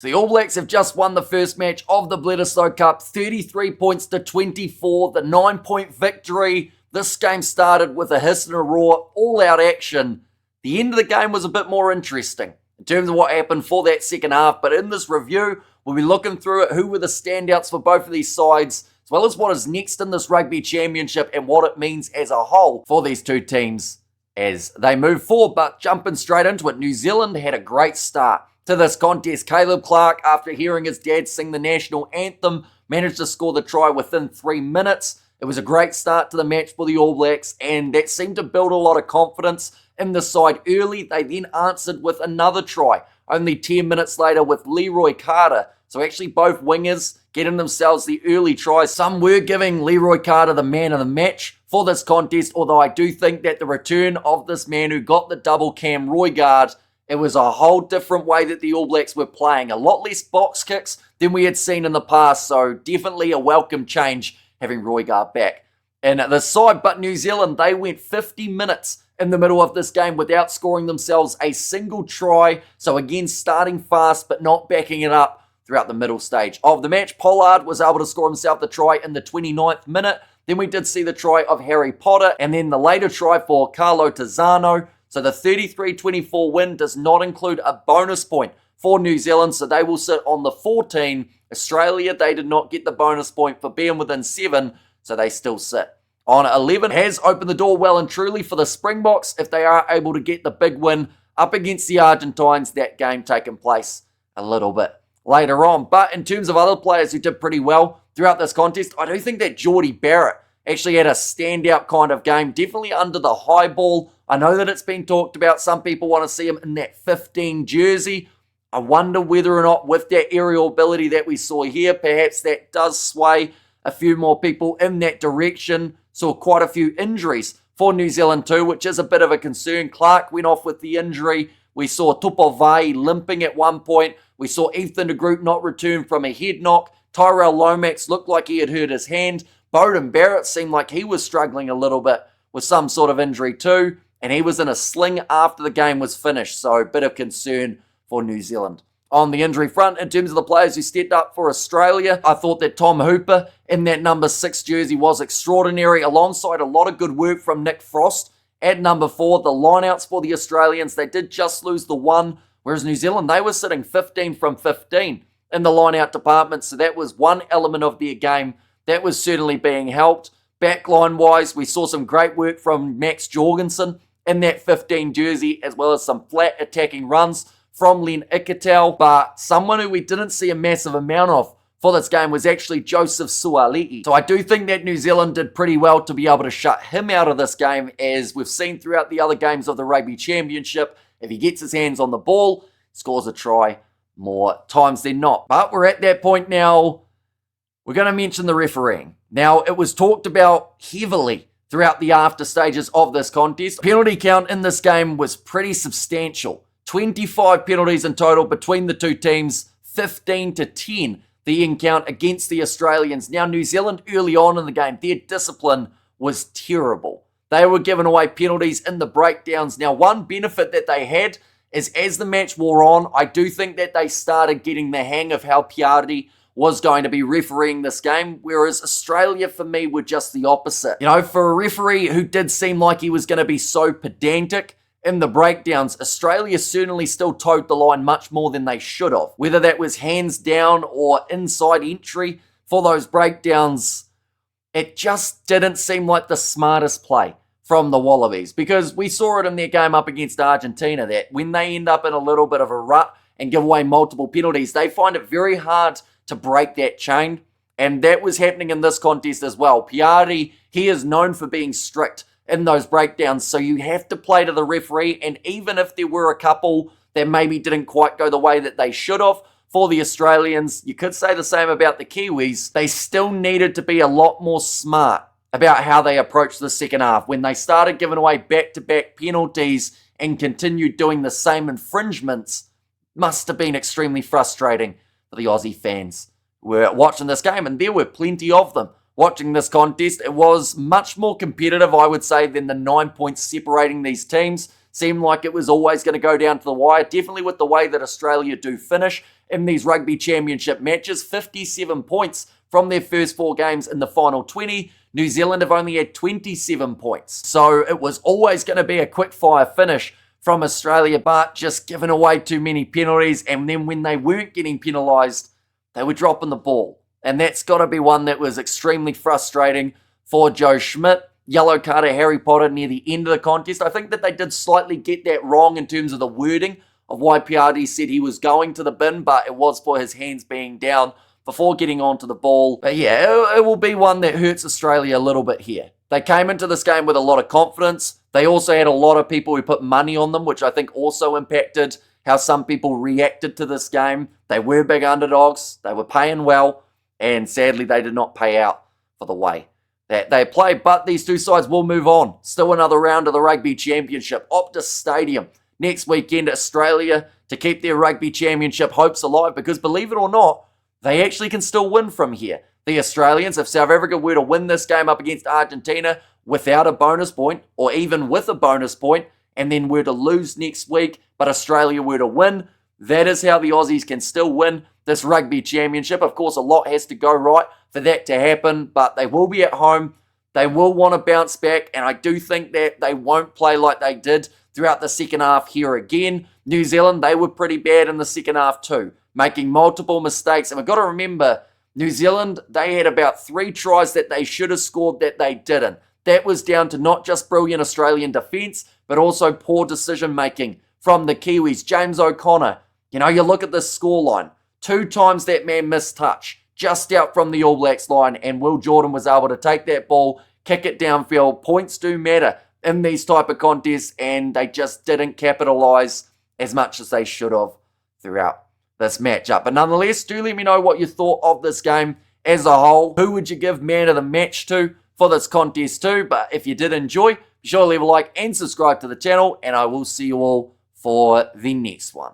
So the All Blacks have just won the first match of the Bledisloe Cup, 33 points to 24, the 9-point victory. This game started with a hiss and a roar, all-out action. The end of the game was a bit more interesting in terms of what happened for that second half, but in this review, we'll be looking through it, who were the standouts for both of these sides, as well as what is next in this Rugby Championship and what it means as a whole for these two teams as they move forward. But jumping straight into it, New Zealand had a great start to this contest. Caleb Clarke, after hearing his dad sing the national anthem, managed to score the try within 3 minutes. It was a great start to the match for the All Blacks, and that seemed to build a lot of confidence in the side early. They then answered with another try, only 10 minutes later with Leroy Carter. So actually both wingers getting themselves the early tries. Some were giving Leroy Carter the man of the match for this contest, although I do think that the return of this man who got the double cam Roy guard, it was a whole different way that the All Blacks were playing. A lot less box kicks than we had seen in the past, so definitely a welcome change having Roy guard back. And at the side, but New Zealand, they went 50 minutes in the middle of this game without scoring themselves a single try. So again, starting fast but not backing it up throughout the middle stage of the match. Pollard was able to score himself the try in the 29th minute. Then we did see the try of Harry Potter, and then the later try for Carlo Tizzano. So the 33-24 win does not include a bonus point for New Zealand, so they will sit on the 14. Australia, they did not get the bonus point for being within 7, so they still sit on 11. Has opened the door well and truly for the Springboks if they are able to get the big win up against the Argentines. That game taking place a little bit later on. But in terms of other players who did pretty well throughout this contest, I do think that Jordie Barrett actually had a standout kind of game, definitely under the high ball. I know that it's been talked about. Some people want to see him in that 15 jersey. I wonder whether or not with that aerial ability that we saw here, perhaps that does sway a few more people in that direction. Saw quite a few injuries for New Zealand too, which is a bit of a concern. Clark went off with the injury. We saw Tupovai limping at one point. We saw Ethan de Groot not return from a head knock. Tyrell Lomax looked like he had hurt his hand. Beauden Barrett seemed like he was struggling a little bit with some sort of injury too, and he was in a sling after the game was finished, so a bit of concern for New Zealand. On the injury front, in terms of the players who stepped up for Australia, I thought that Tom Hooper in that number 6 jersey was extraordinary, alongside a lot of good work from Nick Frost at number 4. The lineouts for the Australians, they did just lose the one, whereas New Zealand, they were sitting 15 from 15 in the lineout department, so that was one element of their game that was certainly being helped. Backline-wise, we saw some great work from Max Jorgensen in that 15 jersey, as well as some flat attacking runs from Len Iketel. But someone who we didn't see a massive amount of for this game was actually Joseph Suaalii. So I do think that New Zealand did pretty well to be able to shut him out of this game, as we've seen throughout the other games of the Rugby Championship. If he gets his hands on the ball, scores a try more times than not. But we're at that point now. We're going to mention the refereeing. Now, it was talked about heavily throughout the after stages of this contest. Penalty count in this game was pretty substantial. 25 penalties in total between the two teams, 15 to 10 the in count against the Australians. Now, New Zealand early on in the game, their discipline was terrible. They were giving away penalties in the breakdowns. Now, one benefit that they had is as the match wore on, I do think that they started getting the hang of how Piardi was going to be refereeing this game, whereas Australia, for me, were just the opposite. You know, for a referee who did seem like he was going to be so pedantic in the breakdowns, Australia certainly still towed the line much more than they should have. Whether that was hands down or inside entry for those breakdowns, it just didn't seem like the smartest play from the Wallabies, because we saw it in their game up against Argentina that when they end up in a little bit of a rut and give away multiple penalties, they find it very hard to break that chain, and that was happening in this contest as well. Piardi, he is known for being strict in those breakdowns, so you have to play to the referee, and even if there were a couple that maybe didn't quite go the way that they should have for the Australians, you could say the same about the Kiwis, they still needed to be a lot more smart about how they approached the second half. When they started giving away back-to-back penalties and continued doing the same infringements, must have been extremely frustrating for the Aussie fans who were watching this game, and there were plenty of them watching this contest. It was much more competitive, I would say, than the 9 points separating these teams. seemed like it was always going to go down to the wire, definitely with the way that Australia do finish in these Rugby Championship matches. 57 points from their first 4 games in the final 20. New Zealand have only had 27 points. So it was always going to be a quick fire finish from Australia, but just giving away too many penalties. And then when they weren't getting penalised, they were dropping the ball. And that's got to be one that was extremely frustrating for Joe Schmidt. Yellow card of Harry Potter near the end of the contest. I think that they did slightly get that wrong in terms of the wording of why Piatti said he was going to the bin, but it was for his hands being down before getting onto the ball. But yeah, it will be one that hurts Australia a little bit here. They came into this game with a lot of confidence. They also had a lot of people who put money on them, which I think also impacted how some people reacted to this game. They were big underdogs. They were paying well, and sadly they did not pay out for the way that they played. But these two sides will move on. Still another round of the Rugby Championship. Optus Stadium next weekend. Australia to keep their Rugby Championship hopes alive, because believe it or not, they actually can still win from here. The Australians, if South Africa were to win this game up against Argentina without a bonus point, or even with a bonus point, and then were to lose next week, but Australia were to win, that is how the Aussies can still win this Rugby Championship. Of course, a lot has to go right for that to happen, but they will be at home. They will want to bounce back, and I do think that they won't play like they did throughout the second half here again. New Zealand, they were pretty bad in the second half too, making multiple mistakes. And we've got to remember, New Zealand, they had about 3 tries that they should have scored that they didn't. That was down to not just brilliant Australian defence, but also poor decision-making from the Kiwis. James O'Connor, you look at this scoreline. 2 times that man missed touch, just out from the All Blacks line, and Will Jordan was able to take that ball, kick it downfield. Points do matter in these type of contests, and they just didn't capitalise as much as they should have throughout this matchup. But nonetheless, do let me know what you thought of this game as a whole. Who would you give man of the match to for this contest too? But if you did enjoy, be sure to leave a like and subscribe to the channel, and I will see you all for the next one.